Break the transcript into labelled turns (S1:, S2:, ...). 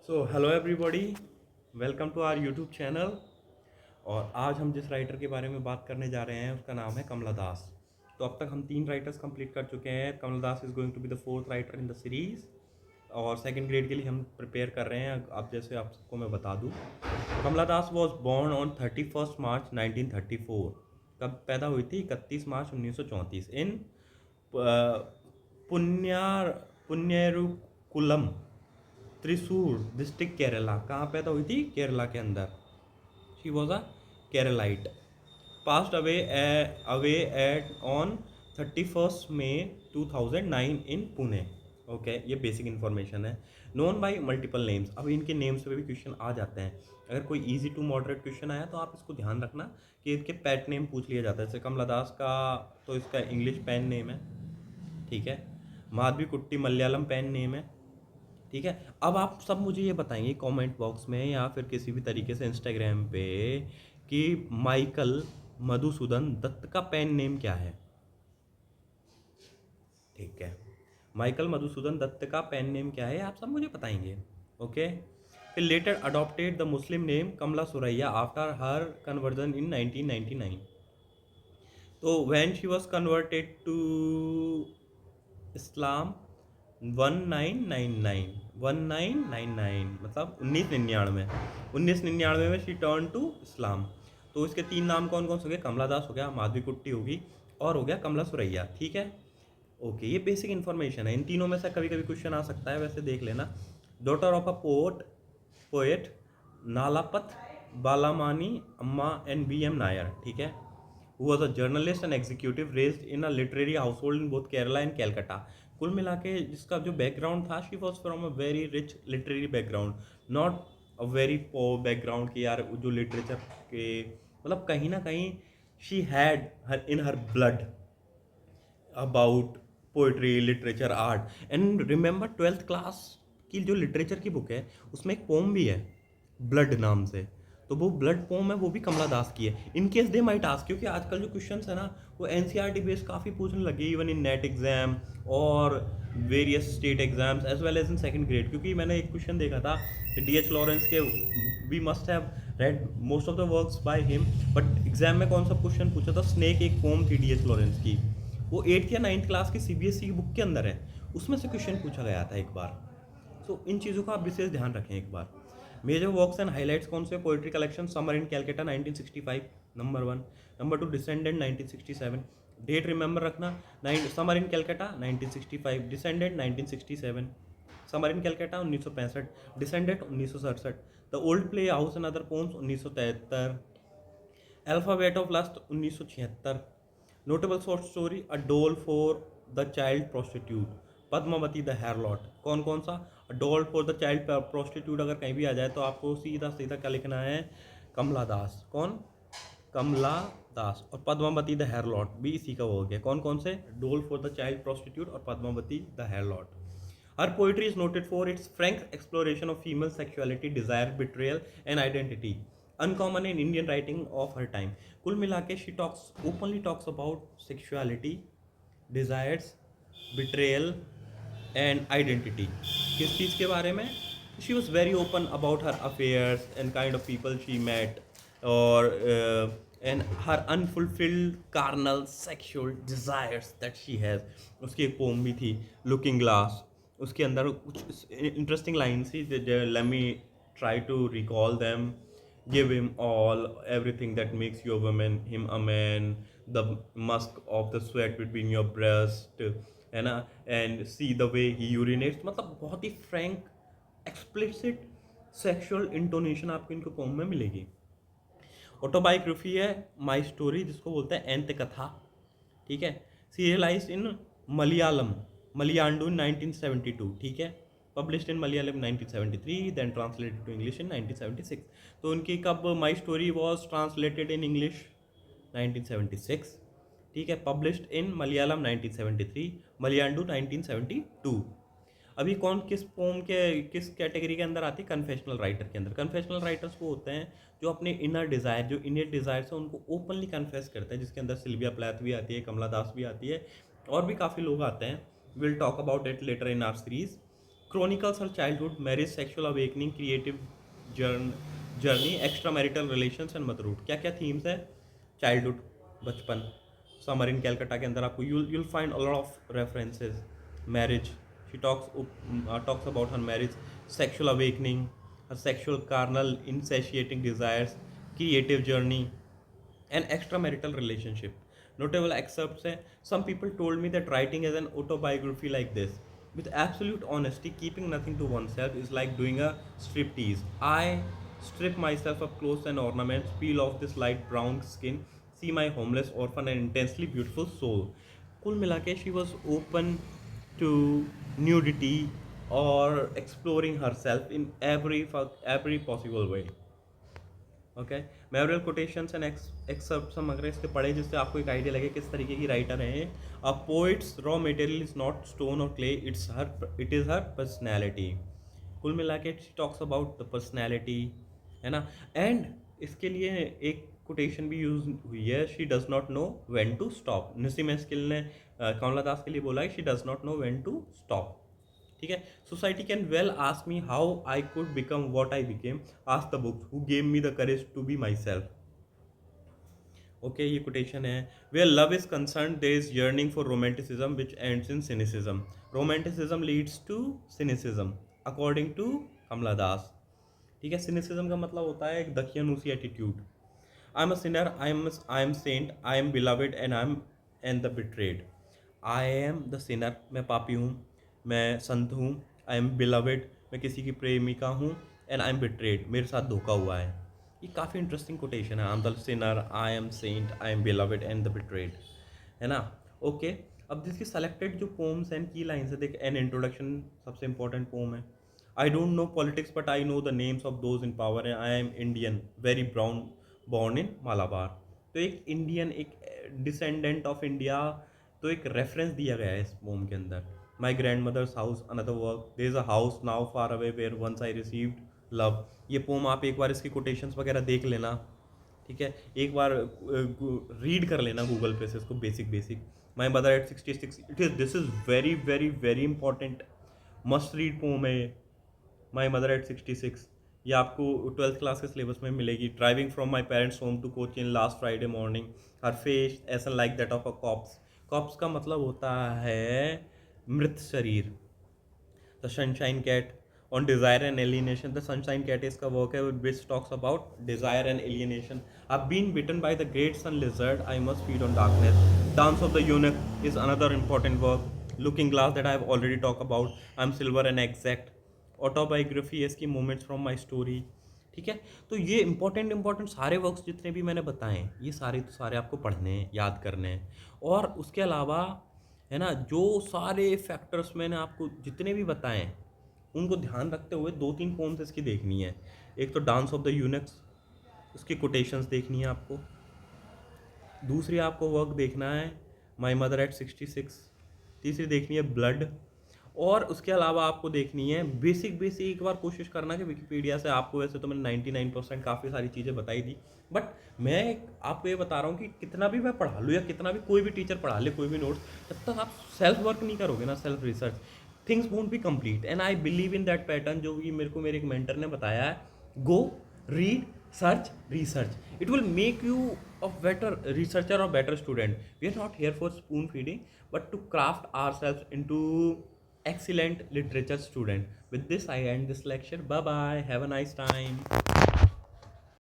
S1: So hello everybody, welcome to our YouTube channel. और आज हम जिस राइटर के बारे में बात करने जा रहे हैं उसका नाम है कमला दास। तो अब तक हम 3 राइटर्स कंप्लीट कर चुके हैं। Kamala Das is going to be the fourth writer in the series और सेकंड ग्रेड के लिए हम प्रिपेयर कर रहे हैं। अब जैसे आप सबको मैं बता दूं, Kamala Das was born on 31 March 1934। कब पैदा हुई थी? 31 मार्च 1934 इन पुण्यार पुण्यरुकुलम, त्रिशूर डिस्ट्रिक्ट, केरला। कहाँ पैदा हुई थी? केरला के अंदर। She was a Keralite. Passed away at on 31 May 2009 in Pune. Okay, ये बेसिक इन्फॉर्मेशन है। Known by multiple names. अब इनके नेम्स पे भी क्वेश्चन आ जाते हैं। अगर कोई इजी टू मॉडरेट क्वेश्चन आया तो आप इसको ध्यान रखना कि इनके पैट नेम पूछ लिया जाता है। जैसे कमला दास का तो इसका इंग्लिश पेन नेम है, ठीक है। माधवी कुट्टी मलयालम पेन नेम है, ठीक है। अब आप सब मुझे ये बताएंगे कमेंट बॉक्स में या फिर किसी भी तरीके से इंस्टाग्राम पे कि माइकल मधुसूदन दत्त का पेन नेम क्या है, ठीक है। माइकल मधुसूदन दत्त का पेन नेम क्या है आप सब मुझे बताएंगे, ओके। फिर later adopted the Muslim name Kamala Suraiya after her conversion in 1999। तो when she was converted to Islam 1999 मतलब 1999 में शी टर्न टू इस्लाम। तो इसके 3 नाम कौन कौन से हो गए? कमला दास हो गया, माधवी कुट्टी होगी और हो गया कमला सुरैया, ठीक है। ओके, ये बेसिक इन्फॉर्मेशन है। इन तीनों में से कभी कभी क्वेश्चन आ सकता है, वैसे देख लेना। Daughter of a poet Nalapat बालामानी अम्मा एन बी एम नायर, ठीक है। who was a journalist and executive raised in a literary household in both Kerala and Calcutta। कुल मिला के जिसका जो बैकग्राउंड था, she was from a very rich literary background, not a very poor background कि यार जो लिटरेचर के मतलब कहीं ना कहीं she had her in her blood about poetry literature art. And remember 12th class की जो लिटरेचर की बुक है उसमें एक पोम भी है ब्लड नाम से। तो वो ब्लड पोम है, वो भी कमला दास की है। In case they might ask, क्योंकि आजकल जो क्वेश्चन है ना वो एनसीईआरटी बेस्ड काफ़ी पूछने लगे, इवन इन नेट एग्जाम और various state exams as well as in second grade. क्योंकि मैंने एक क्वेश्चन देखा था डीएच लॉरेंस के, we must have read most of the works by him, but exam में कौन सा क्वेश्चन पूछा था? स्नेक एक पोम थी डीएच लॉरेंस की, वो 8th या 9th क्लास की सीबीएसई की बुक के अंदर है, उसमें से क्वेश्चन पूछा गया था एक बार। सो इन चीज़ों का आप विशेष ध्यान रखें एक बार। मेजर वर्क्स एंड हाइलाइट्स कौन से? Poetry collection summer in Calcutta 1965 number 1, number 2 descendant 1967। Date remember रखना, summer in Calcutta 1965, descendant 1967, summer in Calcutta 1965, descendant 1967, the old play house and other poems 1973, alphabet of lust 1976, notable short story a doll for the child prostitute, Padmavati the harlot. कौन कौन सा? अ doll for the child prostitute अगर कहीं भी आ जाए तो आपको सीधा सीधा क्या लिखना है? कमला दास। कौन? कमला दास। और पद्मावती द हेरलॉट भी इसी का हो गया। कौन कौन से? डोल फॉर द चाइल्ड प्रोस्टिट्यूट और Padmavati the harlot. Her poetry is noted for its frank exploration of female sexuality, desire, betrayal, and identity, uncommon in Indian writing of her time. कुल मिला के she openly talks about sexuality, desires, betrayal, and identity. किस चीज़ के बारे में? She was very open about her affairs and kind of people she met, or and her unfulfilled carnal sexual desires that she has. उसकी एक pome भी थी looking glass, उसके अंदर कुछ इंटरेस्टिंग लाइन थी, let me try to recall them. Give him all everything that makes you a woman, him a man, the musk of the sweat between your breast, है ना, and see the way ही यूरिनेट्स। मतलब बहुत ही Frank explicit sexual intonation आपको इनको pome में मिलेगी। Autobiography है my story, जिसको बोलते हैं एंत कथा, ठीक है। सीरियलाइज्ड इन मलयालम मलयालंडू 1972, ठीक है। Published in Malayalam 1973, then translated to English in 1976। तो उनकी कब my story was translated in English? 1976, ठीक है। पब्लिश्ड इन मलयालम 1973, मलयालंडू 1972। अभी कौन किस पोम के किस कैटेगरी के अंदर आती है? कन्फेशनल राइटर के अंदर। कन्फेशनल राइटर्स वो होते हैं जो अपने इनर डिज़ायर, जो इनर डिज़ायर्स है उनको ओपनली कन्फेस करते हैं, जिसके अंदर सिल्विया प्लैथ भी आती है, कमला दास भी आती है और भी काफ़ी लोग आते हैं। Will talk about it later in our series. chronicles her childhood, marriage, sexual awakening, creative journey, extramarital relations and motherhood. क्या क्या themes है? Childhood, बचपन, समर इन कैलकाटा के अंदर आपको you'll find a lot of references. Marriage, she talks about her marriage, sexual awakening, her sexual carnal insatiating desires, creative journey, and extramarital relationship. Notable excerpts hai, some people told me that writing as an autobiography like this, with absolute honesty, keeping nothing to oneself, is like doing a striptease. I strip myself of clothes and ornaments, peel off this light brown skin, see my homeless orphan and intensely beautiful soul. कुल मिला के she was open to nudity or exploring herself in every possible way. Okay, memorial quotations and excerpts हम अगर इसके पढ़े जिससे आपको एक आइडिया लगे किस तरीके की राइटर हैं. A poet's raw material is not stone और clay, it is her personality. कुल मिला के टॉक्स अबाउट द पर्सनैलिटी, है ना. एंड इसके लिए एक कोटेशन भी यूज हुई है, she does not know when to stop. Nissim Ezekiel ने कमला दास के लिए बोला है, she does not know when to stop. ठीक है. Society can well ask me how I could become what I became, ask the books who gave me the courage to be myself. Okay, ये quotation है. Where love is concern there is yearning for romanticism which ends in cynicism. Romanticism leads to cynicism according to Kamala Das. ठीक है. Cynicism का मतलब होता है एक दकियानूसी attitude. I am a sinner, I am saint, I am beloved and I am and the betrayed. I am the sinner, मैं पापी हूँ, मैं संत हूँ. आई एम बिलवेड, मैं किसी की प्रेमिका हूँ. एंड आई एम बिट्रेड, मेरे साथ धोखा हुआ है. ये काफ़ी इंटरेस्टिंग कोटेशन है. I am the sinner, I am saint, I am beloved and the betrayed, है ना. ओके, अब जिसकी सेलेक्टेड जो पोम्स एंड की लाइन्स है, देख, एन इंट्रोडक्शन सबसे इंपॉर्टेंट पोम है. I don't know politics but I know the names of those in power. I am Indian, very brown, born in Malabar. तो एक इंडियन, एक डिसेंडेंट ऑफ इंडिया, तो एक रेफरेंस दिया गया है इस पोम के अंदर. My grandmother's house, another work, there is a house now far away where once I received love. ये पोम आप एक बार इसकी कोटेशंस वगैरह देख लेना. ठीक है, एक बार रीड कर लेना गूगल पे से इसको, basic. My mother at 66, this is very very very important, must read poem है. माई मदर एट 66, ये आपको 12th क्लास के सिलेबस में मिलेगी. Driving from my parents home to Cochin last Friday morning, her face ashen like that of a corpse. Corpse का मतलब होता है मृत शरीर. The sunshine cat on desire and alienation. The sunshine cat इसका वर्क है which talks about desire and alienation. I been beaten by the great sun lizard, I must feed on darkness. Dance of the eunuch is another important work. Looking glass that I have already talk about. I am silver and exact. Autobiography है इसकी, moments from my story. ठीक है. तो ये important सारे works जितने भी मैंने बताए, ये सारे आपको पढ़ने हैं, याद करने हैं. और उसके अलावा, है ना, जो सारे फैक्टर्स मैंने आपको जितने भी बताए हैं उनको ध्यान रखते हुए 2-3 पोम्स इसकी देखनी है. एक तो डांस ऑफ द यूनिक्स, उसकी कोटेशंस देखनी है आपको. दूसरी आपको वर्क देखना है माई मदर एट 66. तीसरी देखनी है ब्लड. और उसके अलावा आपको देखनी है बेसिक एक बार कोशिश करना कि विकिपीडिया से, आपको वैसे तो मैंने 99% काफ़ी सारी चीज़ें बताई दी, बट मैं आपको ये बता रहा हूँ कि कितना भी मैं पढ़ा लूँ या कितना भी कोई भी टीचर पढ़ा ले कोई भी नोट्स, जब तक आप सेल्फ वर्क नहीं करोगे ना, self research, things won't be complete. And I believe in that pattern, जो कि मेरे एक मेंटर ने बताया है. गो read, search, research. It will make you a better researcher or better student. We are not here for spoon feeding, but to craft ourselves into excellent literature student. With this I end this lecture. Bye bye, have a nice time.